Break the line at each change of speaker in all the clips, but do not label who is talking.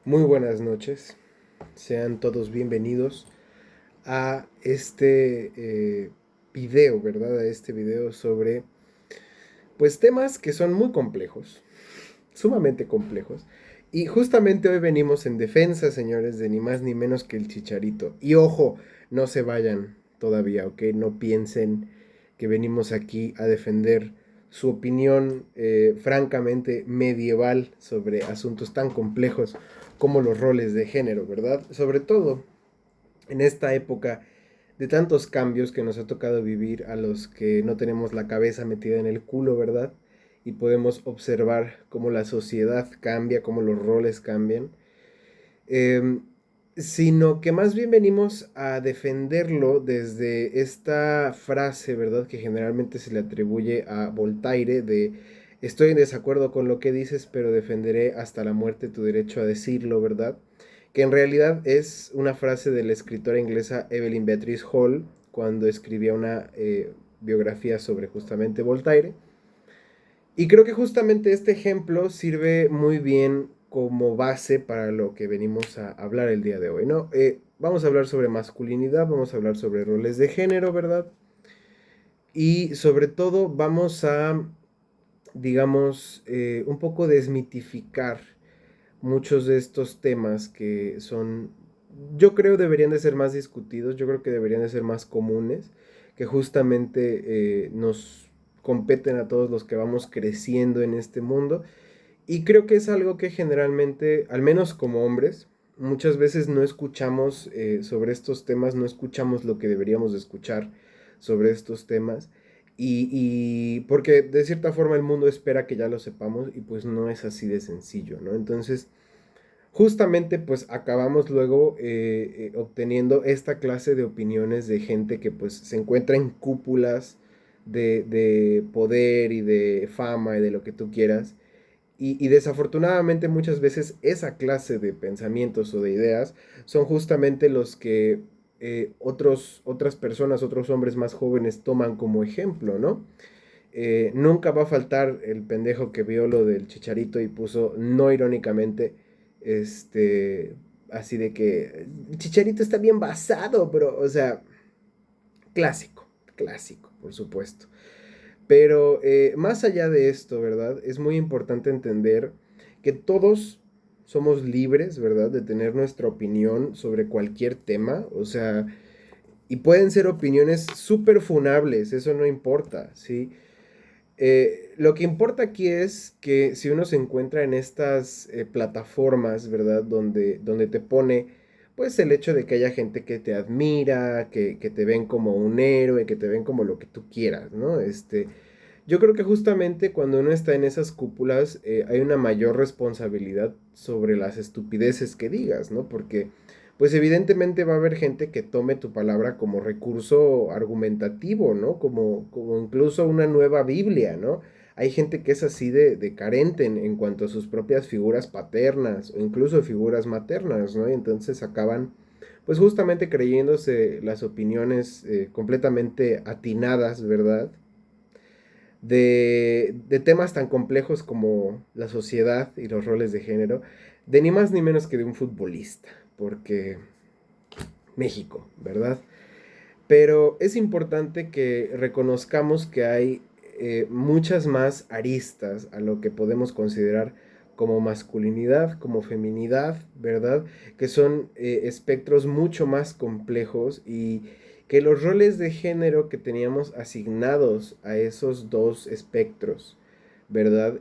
Muy buenas noches, sean todos bienvenidos a video, ¿verdad? A este video sobre, pues, temas que son muy complejos, sumamente complejos. Y justamente hoy venimos en defensa, señores, de ni más ni menos que el Chicharito. Y ojo, no se vayan todavía, ¿ok? No piensen que venimos aquí a defender su opinión francamente medieval sobre asuntos tan complejos como los roles de género, ¿verdad? Sobre todo en esta época de tantos cambios que nos ha tocado vivir a los que no tenemos la cabeza metida en el culo, ¿verdad? Y podemos observar cómo la sociedad cambia, cómo los roles cambian. Eh, Sino que más bien venimos a defenderlo desde esta frase, ¿verdad? Que generalmente se le atribuye a Voltaire de estoy en desacuerdo con lo que dices, pero defenderé hasta la muerte tu derecho a decirlo, ¿verdad? Que en realidad es una frase de la escritora inglesa Evelyn Beatrice Hall cuando escribía una biografía sobre justamente Voltaire. Y creo que justamente este ejemplo sirve muy bien como base para lo que venimos a hablar el día de hoy, ¿no? Vamos a hablar sobre masculinidad, vamos a hablar sobre roles de género, ¿verdad? Y sobre todo vamos a, digamos, un poco desmitificar muchos de estos temas que son, yo creo deberían de ser más discutidos, yo creo que deberían de ser más comunes, que justamente nos competen a todos los que vamos creciendo en este mundo. Y creo que es algo que generalmente, al menos como hombres, muchas veces no escuchamos sobre estos temas, no escuchamos lo que deberíamos de escuchar sobre estos temas. Y porque de cierta forma el mundo espera que ya lo sepamos y pues no es así de sencillo, ¿no? Entonces, justamente pues acabamos luego obteniendo esta clase de opiniones de gente que pues se encuentra en cúpulas de poder y de fama y de lo que tú quieras. Y desafortunadamente muchas veces esa clase de pensamientos o de ideas son justamente los que otras personas, otros hombres más jóvenes toman como ejemplo, ¿no? Nunca va a faltar el pendejo que vio lo del Chicharito y puso, no irónicamente, este, así de que el Chicharito está bien basado, bro. O sea, clásico, clásico, por supuesto. Pero más allá de esto, ¿verdad? Es muy importante entender que todos somos libres, ¿verdad? De tener nuestra opinión sobre cualquier tema. O sea, y pueden ser opiniones súper funables, eso no importa, ¿sí? Lo que importa aquí es que si uno se encuentra en estas plataformas, ¿verdad? Donde te pone, pues el hecho de que haya gente que te admira, que te ven como un héroe, que te ven como lo que tú quieras, ¿no? Yo creo que justamente cuando uno está en esas cúpulas hay una mayor responsabilidad sobre las estupideces que digas, ¿no? Porque pues evidentemente va a haber gente que tome tu palabra como recurso argumentativo, ¿no? Como incluso una nueva Biblia, ¿no? Hay gente que es así de carente en cuanto a sus propias figuras paternas o incluso figuras maternas, ¿no? Y entonces acaban pues justamente creyéndose las opiniones completamente atinadas, ¿verdad? De temas tan complejos como la sociedad y los roles de género, de ni más ni menos que de un futbolista, porque México, ¿verdad? Pero es importante que reconozcamos que hay muchas más aristas a lo que podemos considerar como masculinidad, como feminidad, ¿verdad? Que son espectros mucho más complejos y que los roles de género que teníamos asignados a esos dos espectros, ¿verdad?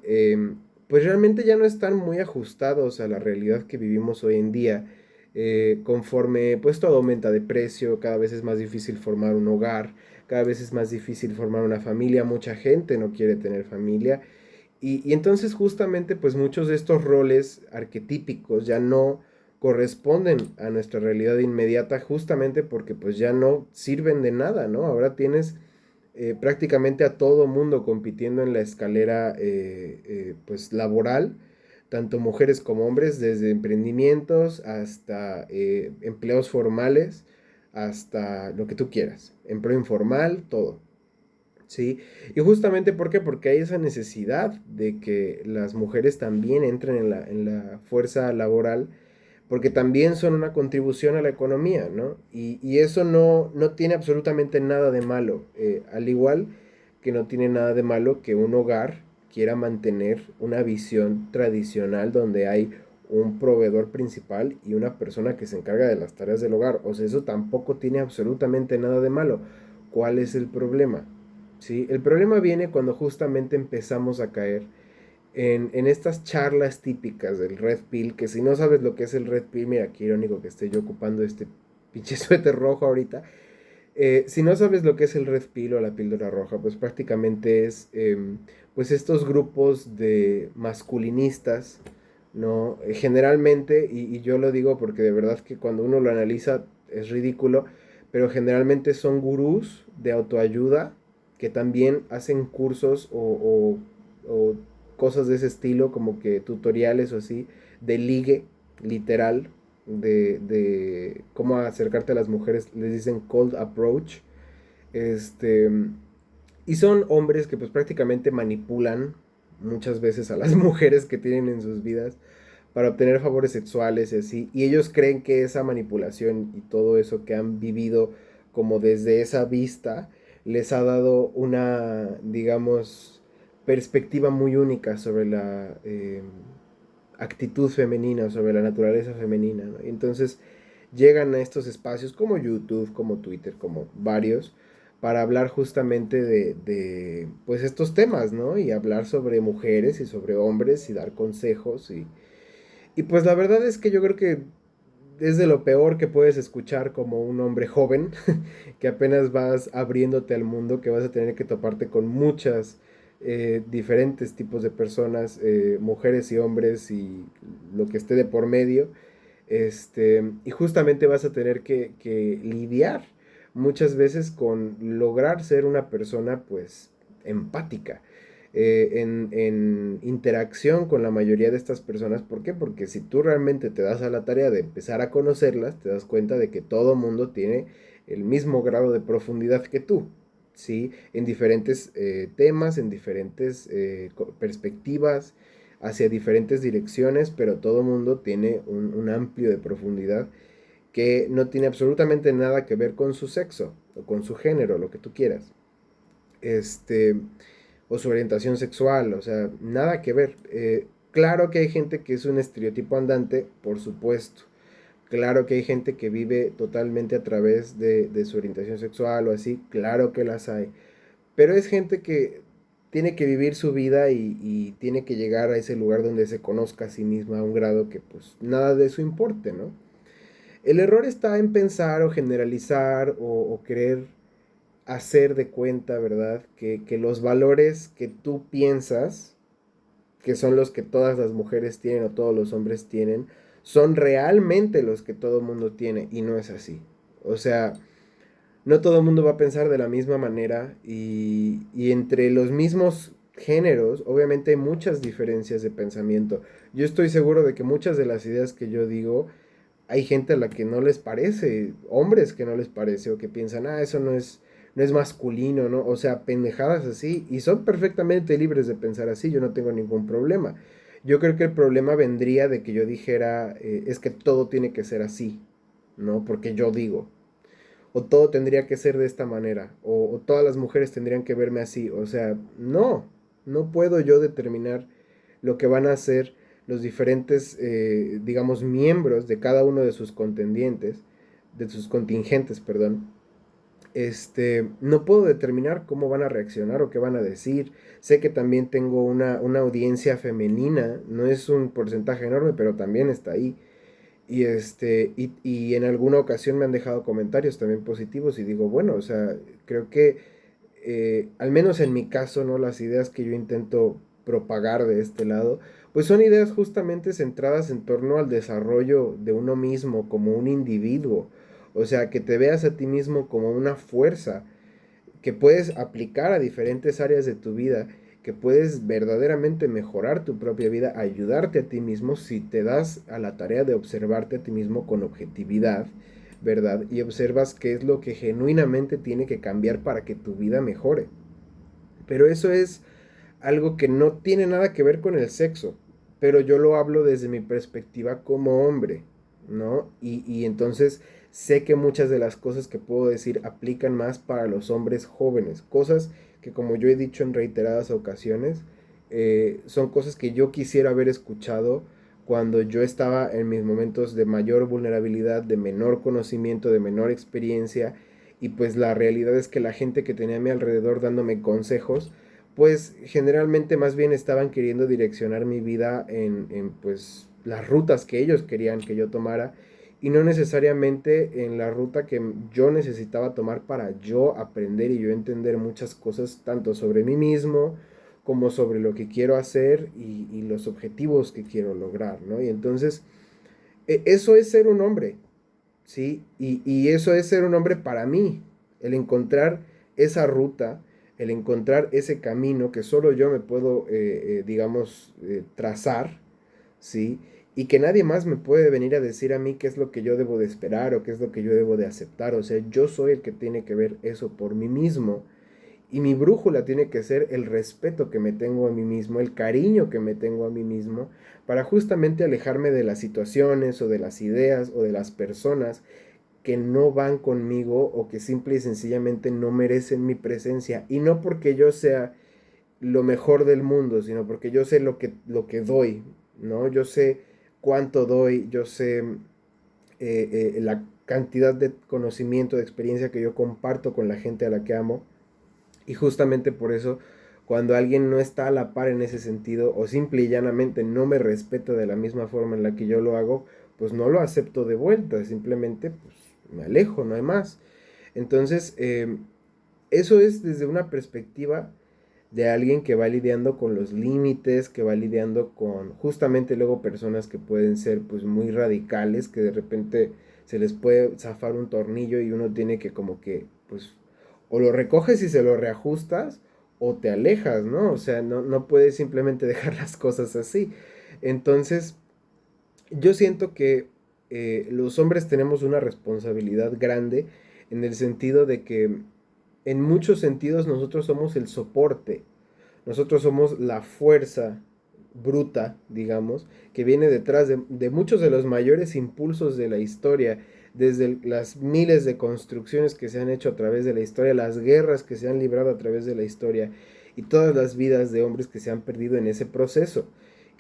Pues realmente ya no están muy ajustados a la realidad que vivimos hoy en día. Conforme pues todo aumenta de precio, cada vez es más difícil formar un hogar, cada vez es más difícil formar una familia, mucha gente no quiere tener familia y entonces justamente pues muchos de estos roles arquetípicos ya no corresponden a nuestra realidad inmediata justamente porque pues ya no sirven de nada, ¿no? Ahora tienes prácticamente a todo mundo compitiendo en la escalera pues laboral, tanto mujeres como hombres, desde emprendimientos hasta empleos formales, hasta lo que tú quieras, empleo informal, todo. ¿Sí? Y justamente ¿por qué? Porque hay esa necesidad de que las mujeres también entren en la fuerza laboral porque también son una contribución a la economía, ¿no? Y eso no tiene absolutamente nada de malo, al igual que no tiene nada de malo que un hogar quiera mantener una visión tradicional donde hay un proveedor principal y una persona que se encarga de las tareas del hogar. O sea, eso tampoco tiene absolutamente nada de malo. ¿Cuál es el problema? ¿Sí? El problema viene cuando justamente empezamos a caer en estas charlas típicas del Red Pill, que si no sabes lo que es el Red Pill, mira, qué irónico que esté yo ocupando este pinche suéter rojo ahorita. Si no sabes lo que es el Red Pill o la píldora roja, pues prácticamente es pues estos grupos de masculinistas, ¿no? Generalmente, y yo lo digo porque de verdad que cuando uno lo analiza es ridículo, pero generalmente son gurús de autoayuda que también hacen cursos o cosas de ese estilo, como que tutoriales o así, de ligue, literal, de cómo acercarte a las mujeres, les dicen cold approach, este, y son hombres que pues prácticamente manipulan muchas veces a las mujeres que tienen en sus vidas para obtener favores sexuales y así, y ellos creen que esa manipulación y todo eso que han vivido como desde esa vista les ha dado una, digamos, perspectiva muy única sobre la actitud femenina, sobre la naturaleza femenina, ¿no? Y entonces llegan a estos espacios como YouTube, como Twitter, como varios, para hablar justamente pues estos temas, ¿no? Y hablar sobre mujeres y sobre hombres y dar consejos y pues la verdad es que yo creo que es de lo peor que puedes escuchar como un hombre joven, que apenas vas abriéndote al mundo, que vas a tener que toparte con muchas diferentes tipos de personas, mujeres y hombres y lo que esté de por medio. Y justamente vas a tener que lidiar muchas veces con lograr ser una persona pues empática. En interacción con la mayoría de estas personas. ¿Por qué? Porque si tú realmente te das a la tarea de empezar a conocerlas, te das cuenta de que todo mundo tiene el mismo grado de profundidad que tú, ¿sí? En diferentes temas, en diferentes perspectivas, hacia diferentes direcciones, pero todo mundo tiene un amplio de profundidad que no tiene absolutamente nada que ver con su sexo o con su género, lo que tú quieras. Este, o su orientación sexual, o sea, nada que ver. Claro que hay gente que es un estereotipo andante, por supuesto. Claro que hay gente que vive totalmente a través de su orientación sexual o así, claro que las hay. Pero es gente que tiene que vivir su vida y tiene que llegar a ese lugar donde se conozca a sí misma a un grado que pues nada de eso importe, ¿no? El error está en pensar o generalizar o querer hacer de cuenta, ¿verdad? Que los valores que tú piensas, que son los que todas las mujeres tienen o todos los hombres tienen, son realmente los que todo el mundo tiene y no es así. O sea, no todo el mundo va a pensar de la misma manera y entre los mismos géneros, obviamente hay muchas diferencias de pensamiento. Yo estoy seguro de que muchas de las ideas que yo digo, hay gente a la que no les parece, hombres que no les parece o que piensan, eso no es masculino, ¿no? O sea, pendejadas así y son perfectamente libres de pensar así, yo no tengo ningún problema. Yo creo que el problema vendría de que yo dijera, es que todo tiene que ser así, ¿no? Porque yo digo o todo tendría que ser de esta manera, o todas las mujeres tendrían que verme así, o sea, no puedo yo determinar lo que van a hacer los diferentes, digamos, miembros de cada uno de sus contendientes, de sus contingentes, perdón. No puedo determinar cómo van a reaccionar o qué van a decir. Sé que también tengo una audiencia femenina, no es un porcentaje enorme, pero también está ahí. Y en alguna ocasión me han dejado comentarios también positivos y digo, bueno, o sea, creo que al menos en mi caso, ¿no? Las ideas que yo intento propagar de este lado, pues son ideas justamente centradas en torno al desarrollo de uno mismo como un individuo. O sea, que te veas a ti mismo como una fuerza que puedes aplicar a diferentes áreas de tu vida, que puedes verdaderamente mejorar tu propia vida, ayudarte a ti mismo si te das a la tarea de observarte a ti mismo con objetividad, ¿verdad? Y observas qué es lo que genuinamente tiene que cambiar para que tu vida mejore. Pero eso es algo que no tiene nada que ver con el sexo, pero yo lo hablo desde mi perspectiva como hombre, ¿no? Y entonces sé que muchas de las cosas que puedo decir aplican más para los hombres jóvenes, cosas que como yo he dicho en reiteradas ocasiones, son cosas que yo quisiera haber escuchado cuando yo estaba en mis momentos de mayor vulnerabilidad, de menor conocimiento, de menor experiencia, y pues la realidad es que la gente que tenía a mi alrededor dándome consejos, pues generalmente más bien estaban queriendo direccionar mi vida pues las rutas que ellos querían que yo tomara y no necesariamente en la ruta que yo necesitaba tomar para yo aprender y yo entender muchas cosas tanto sobre mí mismo como sobre lo que quiero hacer y los objetivos que quiero lograr, ¿no? Y entonces eso es ser un hombre, ¿sí? Y eso es ser un hombre para mí, el encontrar esa ruta, el encontrar ese camino que solo yo me puedo, digamos, trazar, ¿sí? Y que nadie más me puede venir a decir a mí qué es lo que yo debo de esperar o qué es lo que yo debo de aceptar. O sea, yo soy el que tiene que ver eso por mí mismo. Y mi brújula tiene que ser el respeto que me tengo a mí mismo, el cariño que me tengo a mí mismo, para justamente alejarme de las situaciones o de las ideas o de las personas que no van conmigo o que simple y sencillamente no merecen mi presencia. Y no porque yo sea lo mejor del mundo, sino porque yo sé lo que doy, ¿no? Yo sé cuánto doy, yo sé la cantidad de conocimiento, de experiencia que yo comparto con la gente a la que amo. Y justamente por eso, cuando alguien no está a la par en ese sentido, o simple y llanamente no me respeta de la misma forma en la que yo lo hago, pues no lo acepto de vuelta, simplemente pues me alejo, no hay más. Entonces, eso es desde una perspectiva de alguien que va lidiando con los límites, que va lidiando con justamente luego personas que pueden ser pues muy radicales, que de repente se les puede zafar un tornillo y uno tiene que como que pues o lo recoges y se lo reajustas o te alejas, ¿no? O sea, no puedes simplemente dejar las cosas así. Entonces, yo siento que los hombres tenemos una responsabilidad grande en el sentido de que en muchos sentidos nosotros somos el soporte, nosotros somos la fuerza bruta, digamos, que viene detrás de muchos de los mayores impulsos de la historia, desde las miles de construcciones que se han hecho a través de la historia, las guerras que se han librado a través de la historia y todas las vidas de hombres que se han perdido en ese proceso.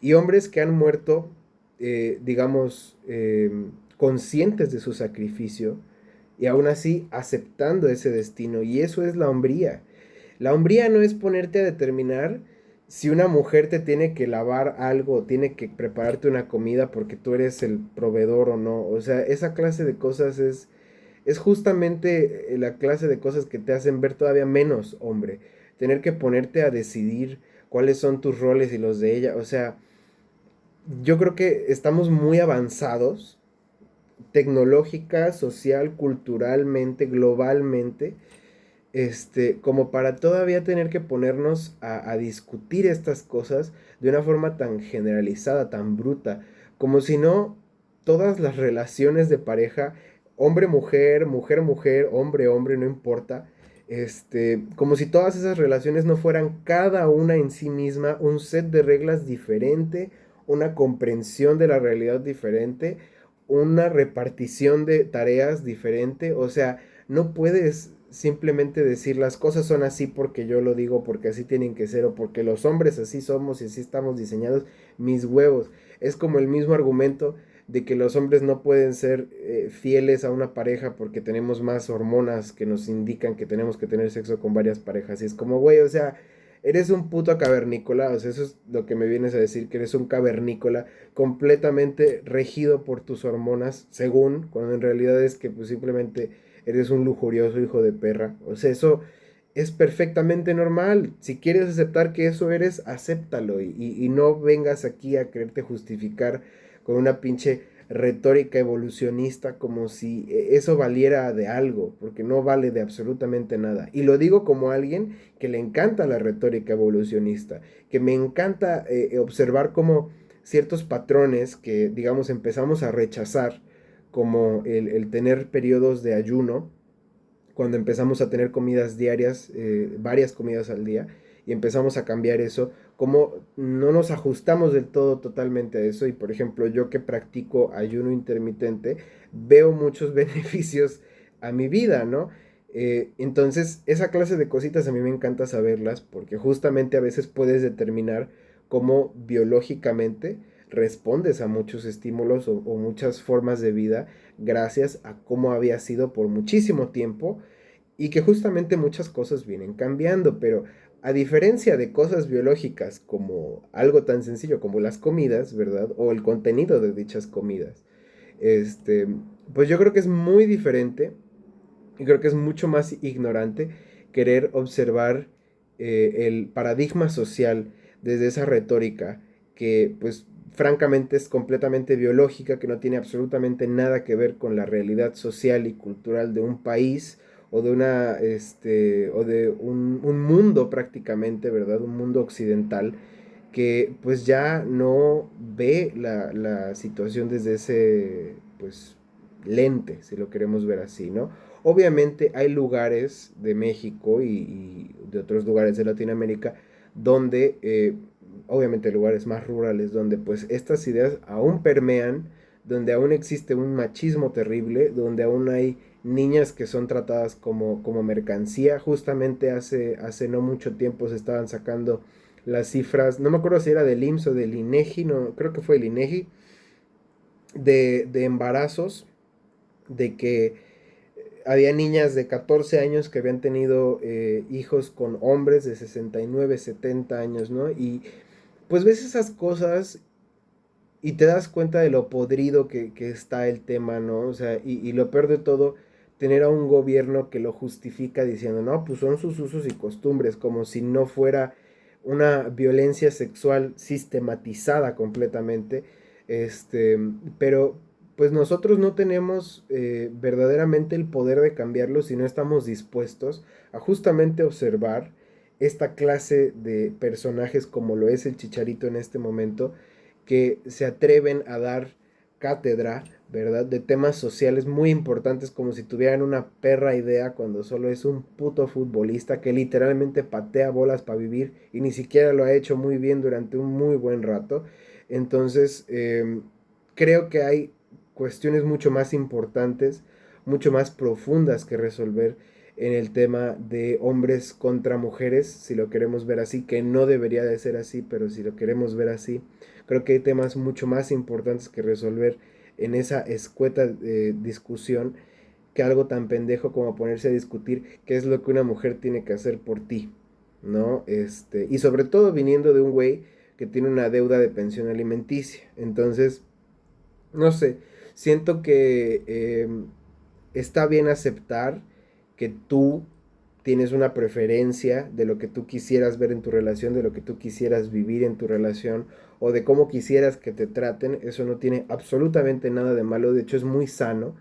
Y hombres que han muerto, digamos, conscientes de su sacrificio y aún así aceptando ese destino. Y eso es la hombría. La hombría no es ponerte a determinar si una mujer te tiene que lavar algo, tiene que prepararte una comida porque tú eres el proveedor o no. O sea, esa clase de cosas es justamente la clase de cosas que te hacen ver todavía menos hombre. Tener que ponerte a decidir cuáles son tus roles y los de ella. O sea, yo creo que estamos muy avanzados tecnológica, social, culturalmente, globalmente, como para todavía tener que ponernos a discutir estas cosas de una forma tan generalizada, tan bruta, como si no todas las relaciones de pareja, hombre-mujer, mujer-mujer, hombre-hombre, no importa, como si todas esas relaciones no fueran cada una en sí misma un set de reglas diferente, una comprensión de la realidad diferente, una repartición de tareas diferente, o sea, no puedes simplemente decir las cosas son así porque yo lo digo, porque así tienen que ser o porque los hombres así somos y así estamos diseñados, mis huevos. Es como el mismo argumento de que los hombres no pueden ser fieles a una pareja porque tenemos más hormonas que nos indican que tenemos que tener sexo con varias parejas. Y es como, güey, o sea, eres un puto cavernícola, o sea, eso es lo que me vienes a decir, que eres un cavernícola completamente regido por tus hormonas, según, cuando en realidad es que pues simplemente eres un lujurioso hijo de perra. O sea, eso es perfectamente normal. Si quieres aceptar que eso eres, acéptalo y no vengas aquí a quererte justificar con una pinche retórica evolucionista como si eso valiera de algo, porque no vale de absolutamente nada. Y lo digo como alguien que le encanta la retórica evolucionista, que me encanta observar cómo ciertos patrones que, digamos, empezamos a rechazar, como el tener periodos de ayuno, cuando empezamos a tener comidas diarias, varias comidas al día, y empezamos a cambiar eso, cómo no nos ajustamos del todo totalmente a eso. Y por ejemplo, yo que practico ayuno intermitente, veo muchos beneficios a mi vida, ¿no? Entonces, esa clase de cositas a mí me encanta saberlas porque justamente a veces puedes determinar cómo biológicamente respondes a muchos estímulos o muchas formas de vida gracias a cómo había sido por muchísimo tiempo y que justamente muchas cosas vienen cambiando, pero a diferencia de cosas biológicas como algo tan sencillo como las comidas, ¿verdad? O el contenido de dichas comidas, este, pues yo creo que es muy diferente y creo que es mucho más ignorante querer observar el paradigma social desde esa retórica que pues francamente es completamente biológica, que no tiene absolutamente nada que ver con la realidad social y cultural de un país o de un mundo prácticamente, ¿verdad? Un mundo occidental que pues ya no ve la situación desde ese pues lente, si lo queremos ver así, ¿no? Obviamente hay lugares de México y de otros lugares de Latinoamérica donde, obviamente lugares más rurales, donde pues estas ideas aún permean, donde aún existe un machismo terrible, donde aún hay niñas que son tratadas como mercancía. Justamente hace no mucho tiempo se estaban sacando las cifras, no me acuerdo si era del IMSS o del INEGI, no, creo que fue el INEGI, de embarazos, de que había niñas de 14 años que habían tenido hijos con hombres de 69, 70 años, ¿no? Y pues ves esas cosas y te das cuenta de lo podrido que está el tema, ¿no? O sea, y lo peor de todo, tener a un gobierno que lo justifica diciendo, no, pues son sus usos y costumbres, como si no fuera una violencia sexual sistematizada completamente, este, pero pues nosotros no tenemos verdaderamente el poder de cambiarlo si no estamos dispuestos a justamente observar esta clase de personajes como lo es el Chicharito en este momento, que se atreven a dar cátedra, ¿verdad? De temas sociales muy importantes como si tuvieran una perra idea cuando solo es un puto futbolista que literalmente patea bolas para vivir y ni siquiera lo ha hecho muy bien durante un muy buen rato. Entonces, creo que hay cuestiones mucho más importantes, mucho más profundas que resolver en el tema de hombres contra mujeres, si lo queremos ver así, que no debería de ser así, pero si lo queremos ver así, creo que hay temas mucho más importantes que resolver en esa escueta discusión que algo tan pendejo como ponerse a discutir qué es lo que una mujer tiene que hacer por ti, ¿no? Y sobre todo viniendo de un güey que tiene una deuda de pensión alimenticia. Entonces, no sé, siento que está bien aceptar que tú tienes una preferencia de lo que tú quisieras ver en tu relación, de lo que tú quisieras vivir en tu relación o de cómo quisieras que te traten. Eso no tiene absolutamente nada de malo, de hecho es muy sano.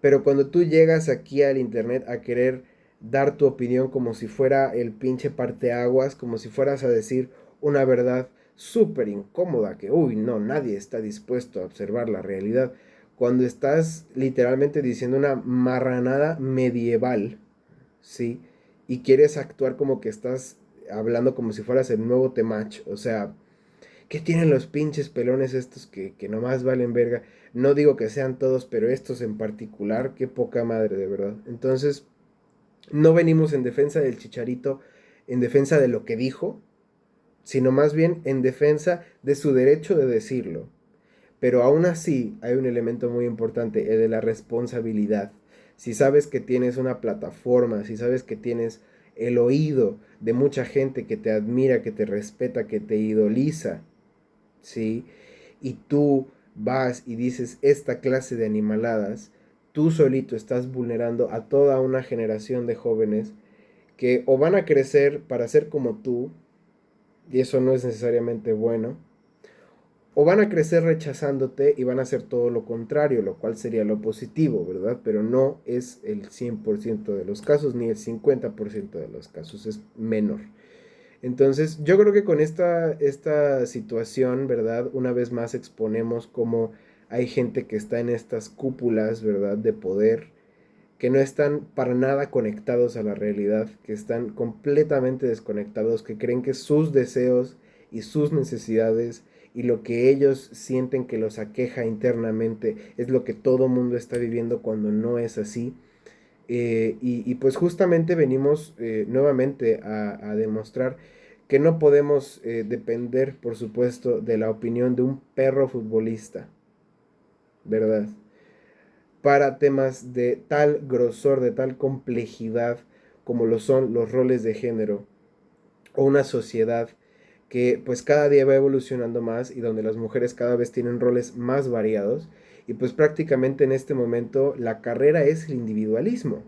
Pero cuando tú llegas aquí al internet a querer dar tu opinión como si fuera el pinche parteaguas, como si fueras a decir una verdad súper incómoda, que uy, no, nadie está dispuesto a observar la realidad, cuando estás literalmente diciendo una marranada medieval, ¿sí? Y quieres actuar como que estás hablando como si fueras el nuevo Temach, o sea, ¿qué tienen los pinches pelones estos que nomás valen verga? No digo que sean todos, pero estos en particular, qué poca madre, de verdad. Entonces, no venimos en defensa del Chicharito, en defensa de lo que dijo, sino más bien en defensa de su derecho de decirlo. Pero aún así hay un elemento muy importante, el de la responsabilidad. Si sabes que tienes una plataforma, si sabes que tienes el oído de mucha gente que te admira, que te respeta, que te idoliza, ¿sí? Y tú vas y dices esta clase de animaladas, tú solito estás vulnerando a toda una generación de jóvenes que o van a crecer para ser como tú, y eso no es necesariamente bueno, o van a crecer rechazándote y van a hacer todo lo contrario, lo cual sería lo positivo, ¿verdad? Pero no es el 100% de los casos, ni el 50% de los casos, es menor. Entonces, yo creo que con esta situación, ¿verdad? Una vez más exponemos cómo hay gente que está en estas cúpulas, ¿verdad? De poder, que no están para nada conectados a la realidad, que están completamente desconectados, que creen que sus deseos y sus necesidades y lo que ellos sienten que los aqueja internamente es lo que todo mundo está viviendo cuando no es así. Y pues justamente venimos nuevamente a demostrar que no podemos depender, por supuesto, de la opinión de un perro futbolista, ¿verdad? Para temas de tal grosor, de tal complejidad como lo son los roles de género o una sociedad que pues cada día va evolucionando más y donde las mujeres cada vez tienen roles más variados y pues prácticamente en este momento la carrera es el individualismo.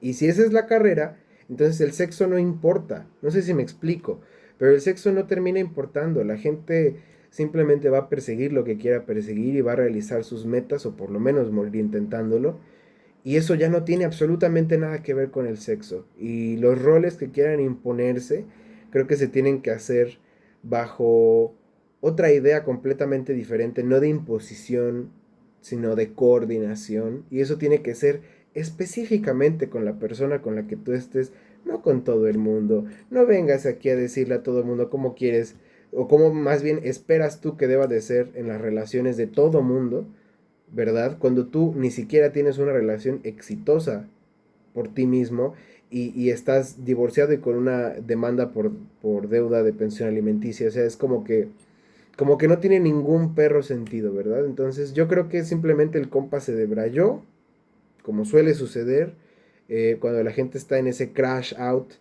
Y si esa es la carrera, entonces el sexo no importa. No sé si me explico, pero el sexo no termina importando. La gente simplemente va a perseguir lo que quiera perseguir y va a realizar sus metas o por lo menos morir intentándolo. Y eso ya no tiene absolutamente nada que ver con el sexo. Y los roles que quieran imponerse, creo que se tienen que hacer bajo otra idea completamente diferente, no de imposición, sino de coordinación. Y eso tiene que ser específicamente con la persona con la que tú estés, no con todo el mundo. No vengas aquí a decirle a todo el mundo cómo quieres, o cómo más bien esperas tú que deba de ser en las relaciones de todo mundo, ¿verdad? Cuando tú ni siquiera tienes una relación exitosa por ti mismo y estás divorciado y con una demanda por deuda de pensión alimenticia. O sea, es como que no tiene ningún perro sentido, ¿verdad? Entonces yo creo que simplemente el compa se debrayó, como suele suceder, cuando la gente está en ese crash out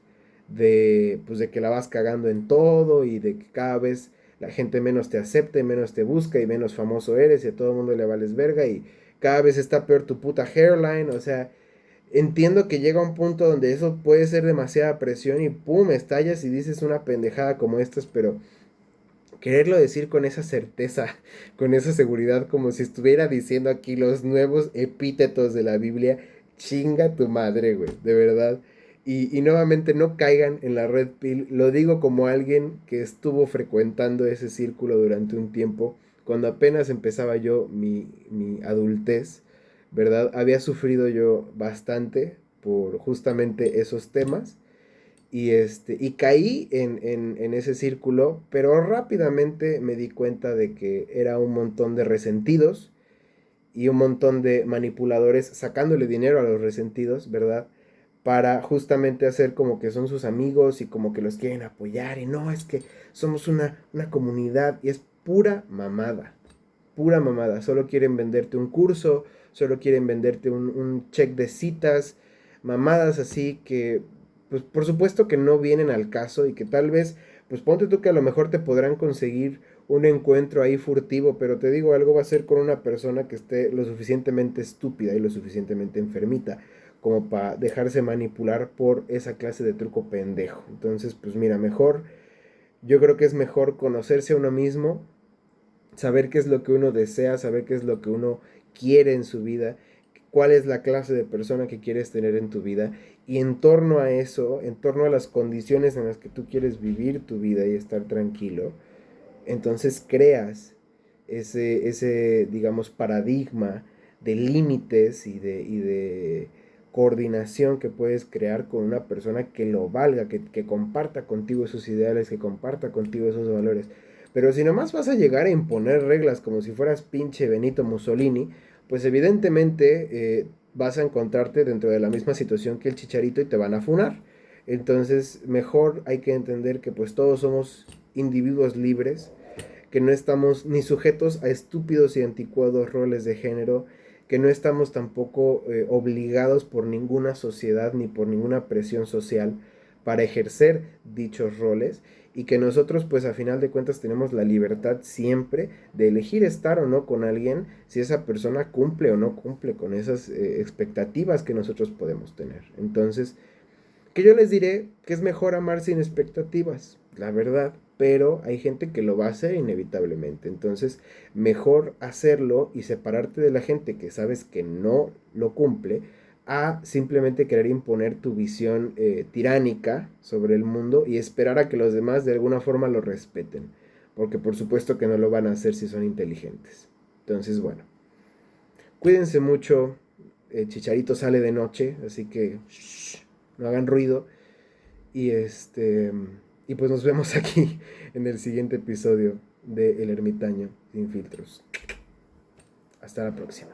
de, pues, de que la vas cagando en todo y de que cada vez la gente menos te acepta y menos te busca y menos famoso eres y a todo el mundo le vales verga y cada vez está peor tu puta hairline. O sea, entiendo que llega un punto donde eso puede ser demasiada presión y pum, estallas y dices una pendejada como estas, pero quererlo decir con esa certeza, con esa seguridad, como si estuviera diciendo aquí los nuevos epítetos de la Biblia, chinga tu madre, güey, de verdad. Y nuevamente no caigan en la red pill, lo digo como alguien que estuvo frecuentando ese círculo durante un tiempo, cuando apenas empezaba yo mi adultez, ¿verdad? Había sufrido yo bastante por justamente esos temas y caí en ese círculo, pero rápidamente me di cuenta de que era un montón de resentidos y un montón de manipuladores sacándole dinero a los resentidos, ¿verdad? Para justamente hacer como que son sus amigos y como que los quieren apoyar y no, es que somos una comunidad y es pura mamada, solo quieren venderte un curso, solo quieren venderte un check de citas, mamadas así que pues por supuesto que no vienen al caso y que tal vez, pues ponte tú que a lo mejor te podrán conseguir un encuentro ahí furtivo, pero te digo, algo va a ser con una persona que esté lo suficientemente estúpida y lo suficientemente enfermita como para dejarse manipular por esa clase de truco pendejo. Entonces, pues mira, mejor, yo creo que es mejor conocerse a uno mismo, saber qué es lo que uno desea, saber qué es lo que uno quiere en su vida, cuál es la clase de persona que quieres tener en tu vida y en torno a eso, en torno a las condiciones en las que tú quieres vivir tu vida y estar tranquilo, entonces creas ese digamos, paradigma de límites y de coordinación que puedes crear con una persona que lo valga, que comparta contigo esos ideales, que comparta contigo esos valores. Pero si nomás vas a llegar a imponer reglas como si fueras pinche Benito Mussolini, pues evidentemente vas a encontrarte dentro de la misma situación que el Chicharito y te van a funar. Entonces, mejor hay que entender que pues todos somos individuos libres, que no estamos ni sujetos a estúpidos y anticuados roles de género, que no estamos tampoco obligados por ninguna sociedad ni por ninguna presión social para ejercer dichos roles y que nosotros pues a final de cuentas tenemos la libertad siempre de elegir estar o no con alguien si esa persona cumple o no cumple con esas expectativas que nosotros podemos tener. Entonces, que yo les diré que es mejor amar sin expectativas, la verdad, pero hay gente que lo va a hacer inevitablemente. Entonces, mejor hacerlo y separarte de la gente que sabes que no lo cumple a simplemente querer imponer tu visión tiránica sobre el mundo y esperar a que los demás de alguna forma lo respeten. Porque por supuesto que no lo van a hacer si son inteligentes. Entonces, bueno, cuídense mucho. Chicharito sale de noche, así que shh, no hagan ruido. Y Y pues nos vemos aquí en el siguiente episodio de El Ermitaño sin filtros. Hasta la próxima.